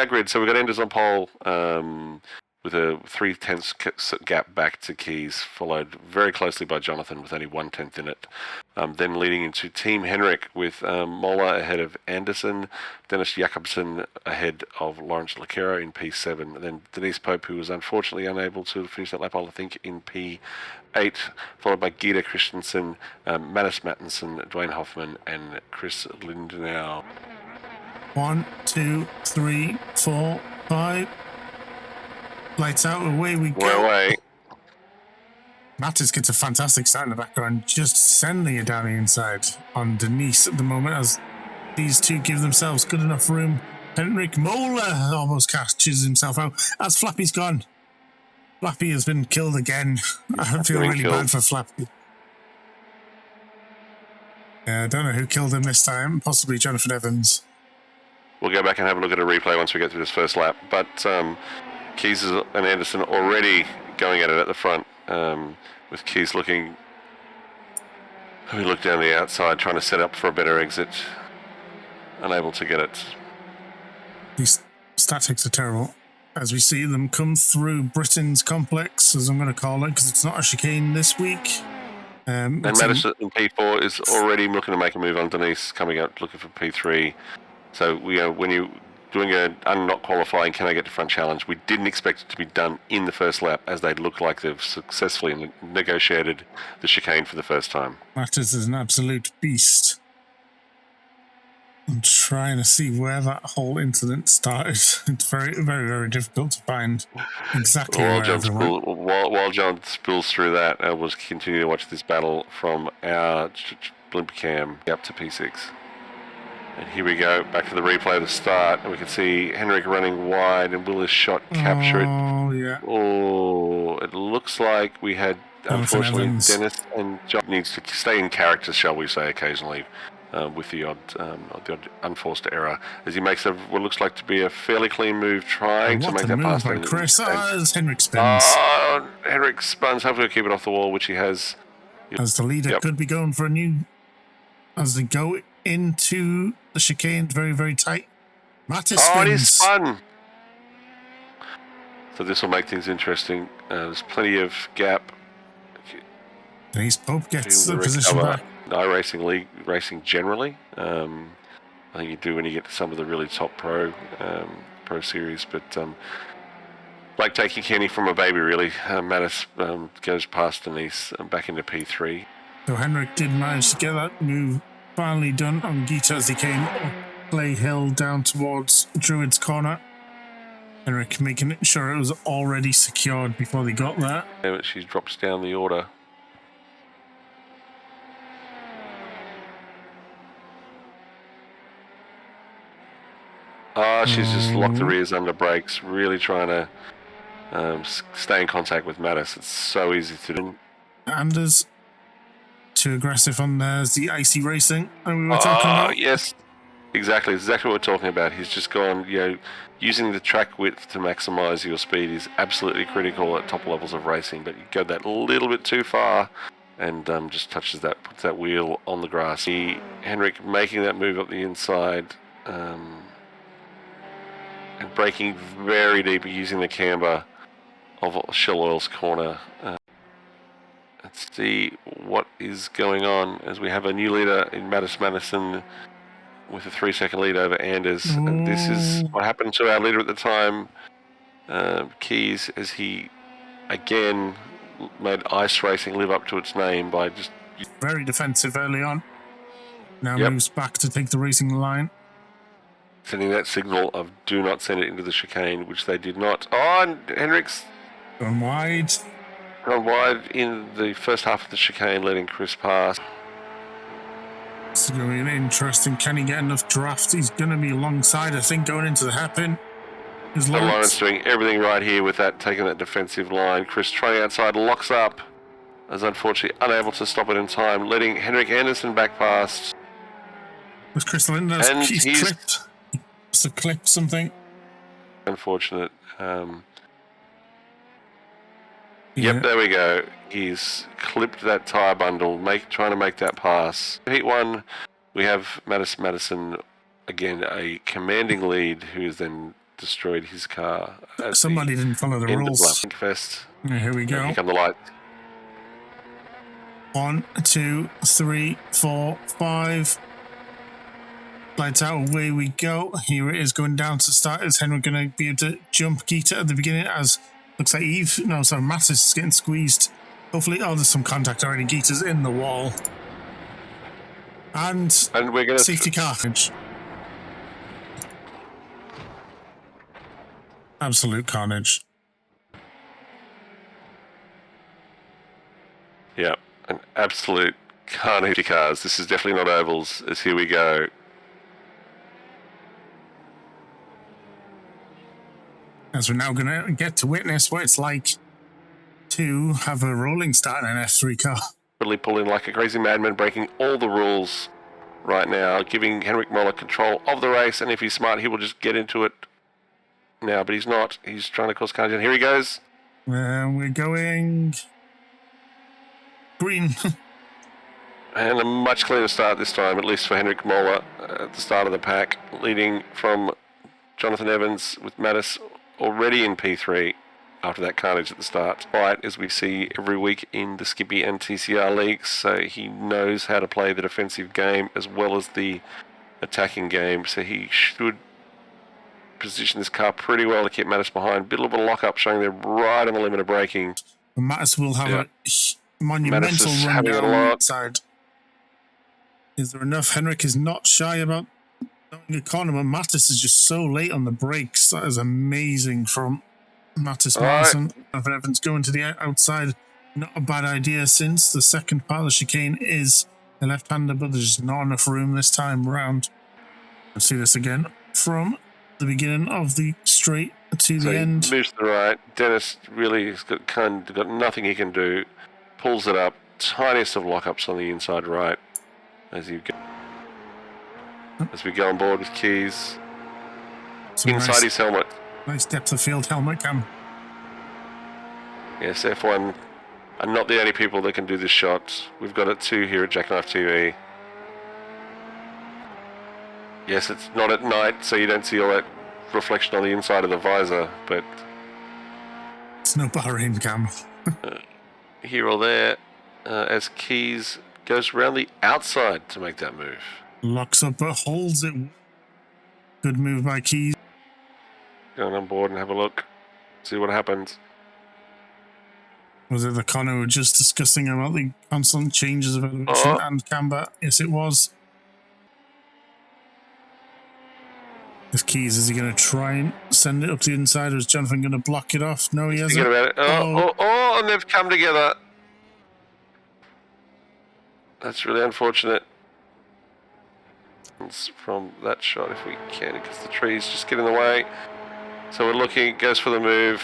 that grid. So we've got Enders on pole with a 3/10 gap back to Keys, followed very closely by Jonathan with only 1/10 in it. Then leading into Team Henrik with Mola ahead of Anderson, Dennis Jakobsen ahead of Lawrence Lacero in P7, and then Denise Pope, who was unfortunately unable to finish that lap, I think, in P8, followed by Gita Christensen, Mattis Mattinson, Dwayne Hoffman, and Chris Lindenau. 1, 2, 3, 4, 5. Lights out, away we go. We're away. Mattis gets a fantastic start in the background, just sending it down the inside on Denise at the moment as these two give themselves good enough room. Henrik Mola almost catches himself out as Flappy's gone. Flappy has been killed again. I feel really bad for Flappy. I don't know who killed him this time, possibly Jonathan Evans. We'll go back and have a look at a replay once we get through this first lap, but Keys and Anderson already going at it at the front, with Keys looking... We look down the outside, trying to set up for a better exit. Unable to get it. These statics are terrible. As we see them come through Britain's complex, as I'm going to call it, because it's not a chicane this week. And Madison in P4 is already looking to make a move on Denise, coming out looking for P3. So, when you're doing I'm not qualifying, can I get to front challenge? We didn't expect it to be done in the first lap, as they look like they've successfully negotiated the chicane for the first time. Mattis is an absolute beast. I'm trying to see where that whole incident started. It's very, very, very difficult to find exactly while John spills through that, we'll continue to watch this battle from our blimp cam up to P6. And here we go, back to the replay of the start, and we can see Henrik running wide and Willis shot capture it. Oh, yeah. Oh, it looks like we had, unfortunately, Dennis and John needs to stay in character, shall we say, occasionally, with the odd unforced error, as he makes what looks like to be a fairly clean move, trying to make that pass. By Chris, as Henrik spins. Henrik spins, hopefully keep it off the wall, which he has. As the leader could be going for a new... As they go into the chicane, very, very tight. Mattis spins. It is fun. So this will make things interesting. There's plenty of gap. Denise Pope gets the position back. iRacing League racing generally. I think you do when you get to some of the really top pro series, but like taking Kenny from a baby, really. Mattis goes past Denise back into P3. So Henrik did manage to get that move finally done on Gita as he came up Clay Hill down towards Druid's corner. Henrik making sure it was already secured before they got there. Yeah, she drops down the order. She's just locked the rears under brakes, really trying to stay in contact with Mattis. It's so easy to do. Anders too aggressive on there's the icy racing that we were talking about. Yes, exactly what we're talking about. He's just gone, using the track width to maximize your speed is absolutely critical at top levels of racing, but you go that little bit too far and just puts that wheel on the grass. Henrik making that move up the inside and braking very deep using the camber of Shell Oil's corner. Let's see what is going on as we have a new leader in Mattis Madison with a 3-second lead over Anders. And this is what happened to our leader at the time, Keys, as he again made ice racing live up to its name by just... Very defensive early on. Now moves back to take the racing line. Sending that signal of do not send it into the chicane, which they did not. And Henrik's gone wide. Gone wide in the first half of the chicane, letting Chris pass. This is going to be an interesting. Can he get enough draft? He's going to be alongside, I think, going into the hairpin. Lawrence doing everything right here with that, taking that defensive line. Chris trying outside, locks up, as unfortunately unable to stop it in time, letting Henrik Anderson back past. Was Chris Lindenau's he's clipped? He must have clipped something. Unfortunate. Yep, there we go. He's clipped that tyre bundle, trying to make that pass. Heat 1, we have Mattis Madison, again, a commanding lead, who is then destroyed his car. Somebody didn't follow the rules. Fest. Here we go. Here come the lights. 1, 2, 3, 4, 5. Lights out, away we go. Here it is going down to start. Is Henrik going to be able to jump Geeta at the beginning? As looks like Mattis is getting squeezed. Hopefully, there's some contact already. Geeta's in the wall. And we're going to safety car. Absolute carnage. Yeah, an absolute carnage of cars. This is definitely not ovals, as here we go. As we're now going to get to witness what it's like to have a rolling start in an F3 car. Really pulling like a crazy madman, breaking all the rules right now, giving Henrik Moller control of the race, and if he's smart, he will just get into it now, but he's not. He's trying to cause carnage, and here he goes. And we're going green. And a much cleaner start this time, at least for Henrik Moller at the start of the pack, leading from Jonathan Evans with Mattis already in P3 after that carnage at the start. Despite, as we see every week in the Skippy and TCR leagues, so he knows how to play the defensive game as well as the attacking game, so he should position this car pretty well to keep Mattis behind. Bit of a lock-up showing they're right on the limit of braking. Mattis will have a monumental run down the outside. Is there enough? Henrik is not shy about going a corner, but Mattis is just so late on the brakes. That is amazing from Mattis Morrison. Jonathan Evans going to the outside. Not a bad idea, since the second part of the chicane is a left-hander, but there's just not enough room this time round. Let's see this again from the beginning of the straight to the end. Moves to the right. Dennis really has got nothing he can do. Pulls it up. Tiniest of lockups on the inside right as you go. As we go on board with Keys. Inside his helmet. Nice depth of field helmet cam. Yes, F1 are not the only people that can do this shot. We've got it too here at Jackknife TV. Yes, it's not at night, so you don't see all that reflection on the inside of the visor, but it's no Bahrain cam. Here or there, as Keys goes around the outside to make that move. Locks up but holds it. Good move by Keys. Going on board and have a look. See what happens. Was it the Connor we were just discussing about the constant changes of elevation and camber? Yes, it was. This Keys, is he going to try and send it up the inside, or is Jonathan going to block it off? No, he hasn't. About it. And they've come together. That's really unfortunate. From that shot, if we can, because the trees just get in the way. So we're looking, goes for the move.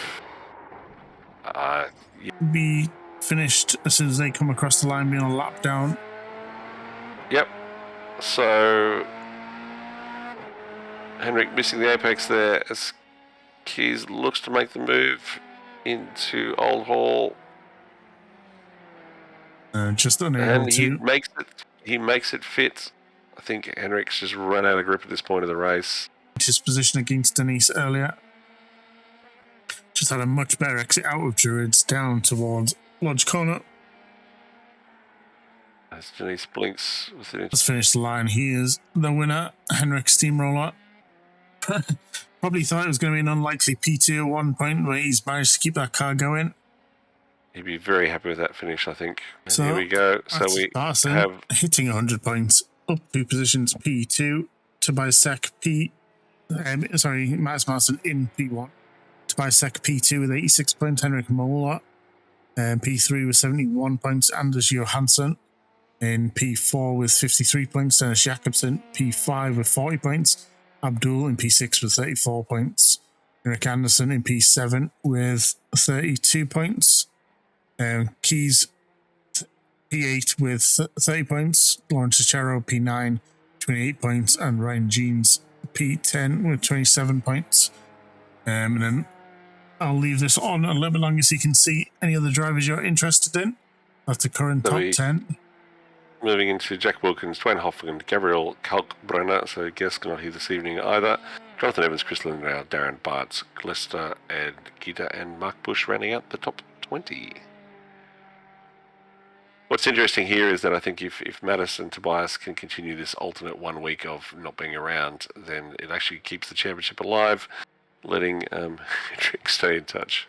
Be finished as soon as they come across the line, being on a lap down. Yep. So Henrik missing the apex there as Keys looks to make the move into Old Hall. Just unable and to. He makes it fit. I think Henrik's just run out of grip at this point of the race. His position against Denise earlier. Just had a much better exit out of Druids down towards Lodge Corner. As Denise blinks with it. Let's finish the line. He is the winner, Henrik Steamroller. Probably thought it was going to be an unlikely P2 at one point, but he's managed to keep that car going. He'd be very happy with that finish, I think. And so here we go. So we have hitting 100 points, up 2 positions, P2 to bisect Matt Marston in P1 to bisect P2 with 86 points, Henrik Moller, and P3 with 71 points, Anders Johansson in P4 with 53 points, Dennis Jakobsen P5 with 40 points, Abdul in P6 with 34 points, Eric Anderson in P7 with 32 points, Keys P8 with 30 points, Lawrence Cicero P9 28 points, and Ryan Jeans P10 with 27 points. And then I'll leave this on a little bit longer so you can see any other drivers you're interested in. That's the current top 10. Moving into Jack Wilkins, Dwayne Hoffman, Gabriel Kalkbrenner, so guests not here this evening either. Jonathan Evans, Chris Lindau, Darren Bartz, Lester and Gita and Mark Bush rounding out the top 20. What's interesting here is that I think if Mattis and Tobias can continue this alternate 1 week of not being around, then it actually keeps the championship alive, letting Hendrick stay in touch.